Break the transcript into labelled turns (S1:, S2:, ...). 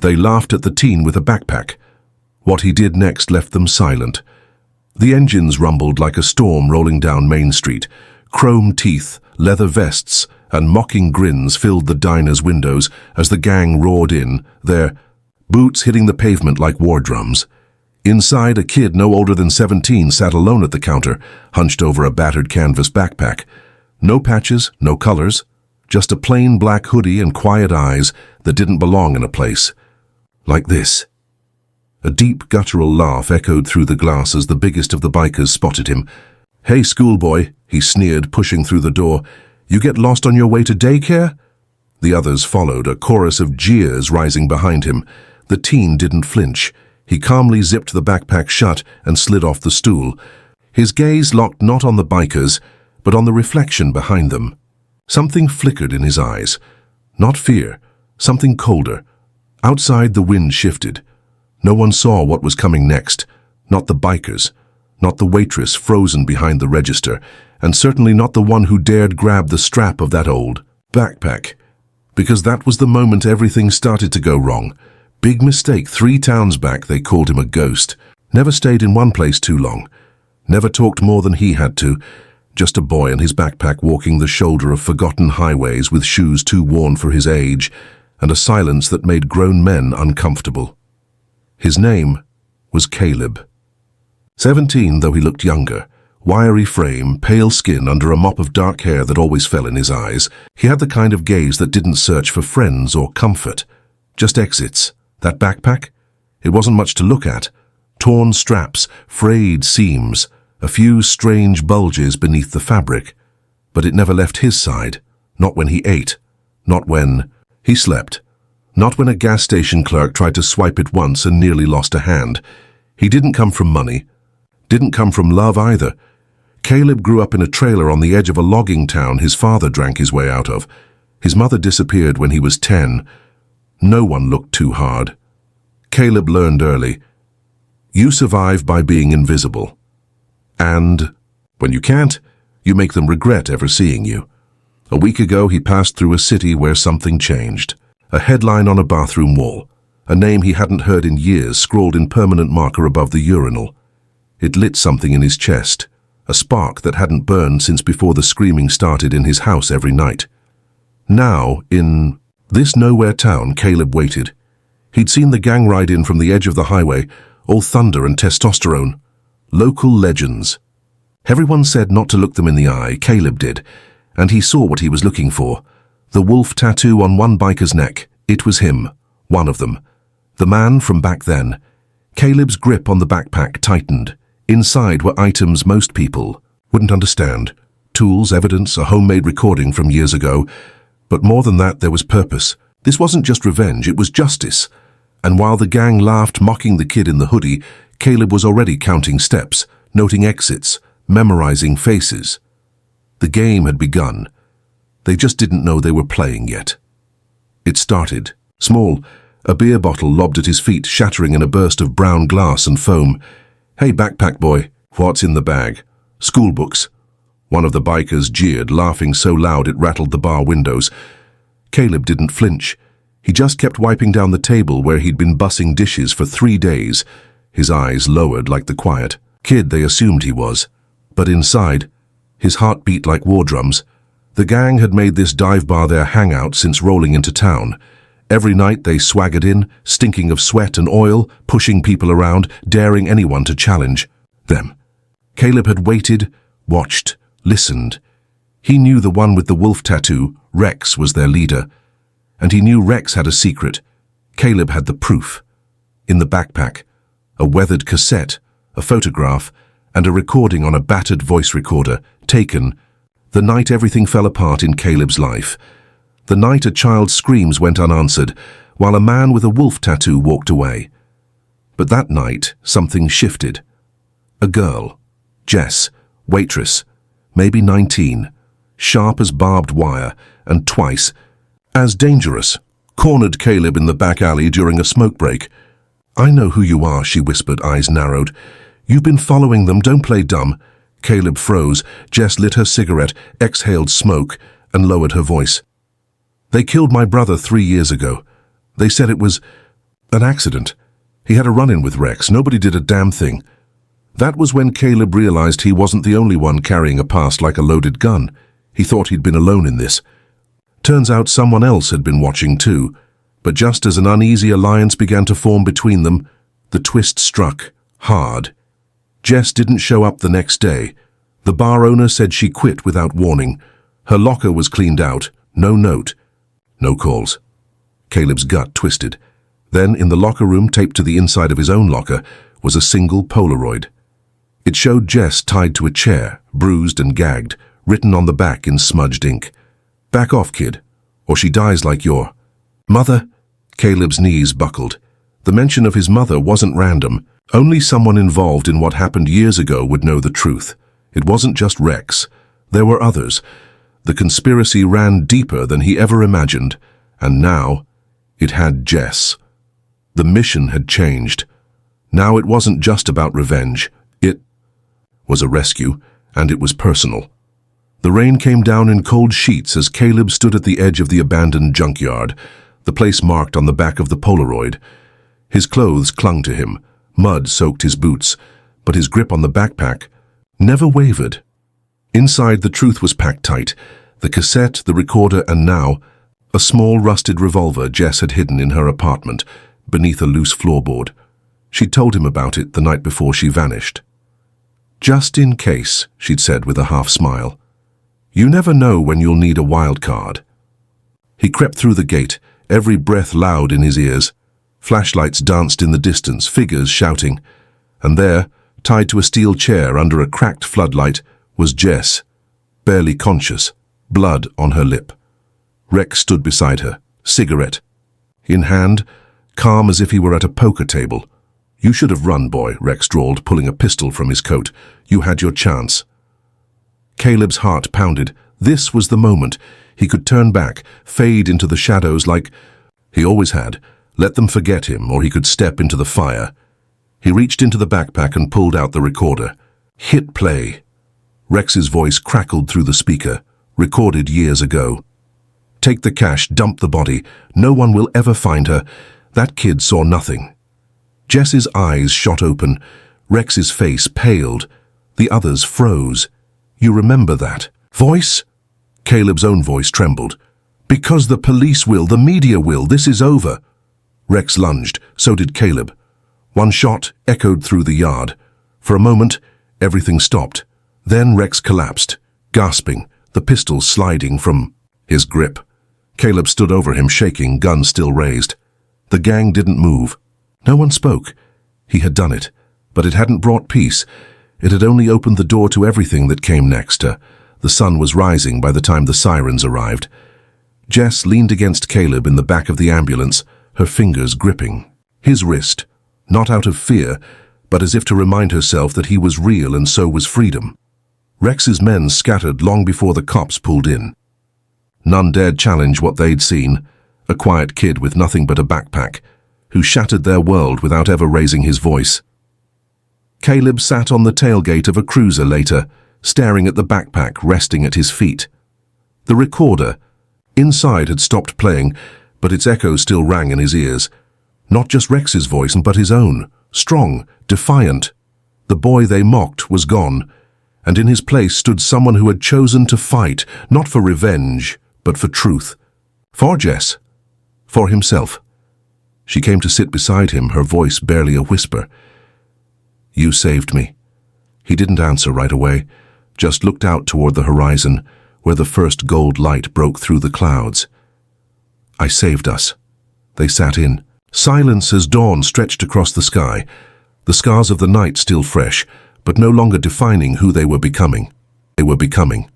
S1: They laughed at the teen with a backpack. What he did next left them silent. The engines rumbled like a storm rolling down Main Street. Chrome teeth, leather vests, and mocking grins filled the diner's windows as the gang roared in, their boots hitting the pavement like war drums. Inside, a kid no older than 17 sat alone at the counter, hunched over a battered canvas backpack. No patches, no colors, just a plain black hoodie and quiet eyes that didn't belong in a place like this. A deep, guttural laugh echoed through the glass as the biggest of the bikers spotted him. "Hey, schoolboy," he sneered, pushing through the door. "You get lost on your way to daycare?" The others followed, a chorus of jeers rising behind him. The teen didn't flinch. He calmly zipped the backpack shut and slid off the stool. His gaze locked not on the bikers, but on the reflection behind them. Something flickered in his eyes. Not fear, something colder. Outside, the wind shifted. No one saw what was coming next. Not the bikers, not the waitress frozen behind the register, and certainly not the one who dared grab the strap of that old backpack. Because that was the moment everything started to go wrong. Big mistake. 3 towns back, they called him a ghost. Never stayed in one place too long. Never talked more than he had to. Just a boy and his backpack walking the shoulder of forgotten highways with shoes too worn for his age, and a silence that made grown men uncomfortable. His name was Caleb. 17, though he looked younger. Wiry frame, pale skin under a mop of dark hair that always fell in his eyes. He had the kind of gaze that didn't search for friends or comfort. Just exits. That backpack? It wasn't much to look at. Torn straps, frayed seams, a few strange bulges beneath the fabric. But it never left his side. Not when he ate. Not when he slept. Not when a gas station clerk tried to swipe it once and nearly lost a hand. He didn't come from money. Didn't come from love either. Caleb grew up in a trailer on the edge of a logging town his father drank his way out of. His mother disappeared when he was 10. No one looked too hard. Caleb learned early. You survive by being invisible. And when you can't, you make them regret ever seeing you. A week ago, he passed through a city where something changed. A headline on a bathroom wall. A name he hadn't heard in years scrawled in permanent marker above the urinal. It lit something in his chest. A spark that hadn't burned since before the screaming started in his house every night. Now, in this nowhere town, Caleb waited. He'd seen the gang ride in from the edge of the highway, all thunder and testosterone. Local legends. Everyone said not to look them in the eye. Caleb did. And he saw what he was looking for. The wolf tattoo on one biker's neck. It was him. One of them. The man from back then. Caleb's grip on the backpack tightened. Inside were items most people wouldn't understand. Tools, evidence, a homemade recording from years ago. But more than that, there was purpose. This wasn't just revenge, it was justice. And while the gang laughed, mocking the kid in the hoodie, Caleb was already counting steps, noting exits, memorizing faces. The game had begun. They just didn't know they were playing yet. It started. Small, a beer bottle lobbed at his feet, shattering in a burst of brown glass and foam. "Hey, backpack boy, what's in the bag?" "School books." One of the bikers jeered, laughing so loud it rattled the bar windows. Caleb didn't flinch. He just kept wiping down the table where he'd been bussing dishes for 3 days, his eyes lowered like the quiet kid they assumed he was. But inside, his heart beat like war drums. The gang had made this dive bar their hangout since rolling into town. Every night they swaggered in, stinking of sweat and oil, pushing people around, daring anyone to challenge them. Caleb had waited, watched, listened. He knew the one with the wolf tattoo, Rex, was their leader. And he knew Rex had a secret. Caleb had the proof. In the backpack, a weathered cassette, a photograph, and a recording on a battered voice recorder, taken the night everything fell apart in Caleb's life. The night a child's screams went unanswered, while a man with a wolf tattoo walked away. But that night, something shifted. A girl, Jess, waitress, maybe 19, sharp as barbed wire, and twice as dangerous, cornered Caleb in the back alley during a smoke break. "I know who you are," she whispered, eyes narrowed. "You've been following them, don't play dumb." Caleb froze. Jess lit her cigarette, exhaled smoke, and lowered her voice. "They killed my brother 3 years ago. They said it was An accident. He had a run-in with Rex. Nobody did a damn thing. That was when Caleb realized he wasn't the only one carrying a past like a loaded gun. He thought he'd been alone in this. Turns out someone else had been watching too, but just as an uneasy alliance began to form between them, the twist struck hard. Jess didn't show up the next day. The bar owner said she quit without warning. Her locker was cleaned out, no note, no calls. Caleb's gut twisted. Then, in the locker room taped to the inside of his own locker, was a single Polaroid. It showed Jess tied to a chair, bruised and gagged, written on the back in smudged ink. "Back off, kid, or she dies like your mother." Caleb's knees buckled. The mention of his mother wasn't random. Only someone involved in what happened years ago would know the truth. It wasn't just Rex. There were others. The conspiracy ran deeper than he ever imagined, and now it had Jess. The mission had changed. Now it wasn't just about revenge. It was a rescue, and it was personal. The rain came down in cold sheets as Caleb stood at the edge of the abandoned junkyard, the place marked on the back of the Polaroid. His clothes clung to him. Mud soaked his boots, but his grip on the backpack never wavered. Inside, the truth was packed tight. The cassette, the recorder, and now, a small rusted revolver Jess had hidden in her apartment, beneath a loose floorboard. She'd told him about it the night before she vanished. "Just in case," she'd said with a half-smile. "You never know when you'll need a wild card." He crept through the gate, every breath loud in his ears. Flashlights danced in the distance, figures shouting. And there, tied to a steel chair under a cracked floodlight, was Jess, barely conscious, blood on her lip. Rex stood beside her, cigarette in hand, calm as if he were at a poker table. "You should have run, boy," Rex drawled, pulling a pistol from his coat. "You had your chance." Caleb's heart pounded. This was the moment. He could turn back, fade into the shadows like he always had. Let them forget him, or he could step into the fire. He reached into the backpack and pulled out the recorder. Hit play. Rex's voice crackled through the speaker, recorded years ago. "Take the cash, dump the body. No one will ever find her. That kid saw nothing." Jess's eyes shot open. Rex's face paled. The others froze. "You remember that voice?" Caleb's own voice trembled. "Because the police will, the media will. This is over." Rex lunged. So did Caleb. One shot echoed through the yard. For a moment, everything stopped. Then Rex collapsed, gasping, the pistol sliding from his grip. Caleb stood over him, shaking, gun still raised. The gang didn't move. No one spoke. He had done it, but it hadn't brought peace. It had only opened the door to everything that came next. The sun was rising by the time the sirens arrived. Jess leaned against Caleb in the back of the ambulance, her fingers gripping his wrist, not out of fear, but as if to remind herself that he was real and so was freedom. Rex's men scattered long before the cops pulled in. None dared challenge what they'd seen, a quiet kid with nothing but a backpack, who shattered their world without ever raising his voice. Caleb sat on the tailgate of a cruiser later, staring at the backpack resting at his feet. The recorder, inside, had stopped playing, but its echo still rang in his ears. Not just Rex's voice, but his own, strong, defiant. The boy they mocked was gone, and in his place stood someone who had chosen to fight, not for revenge, but for truth. For Jess. For himself. She came to sit beside him, her voice barely a whisper. "You saved me." He didn't answer right away, just looked out toward the horizon, where the first gold light broke through the clouds. "I saved us." They sat in. Silence as dawn stretched across the sky, the scars of the night still fresh, but no longer defining who they were becoming. They were becoming.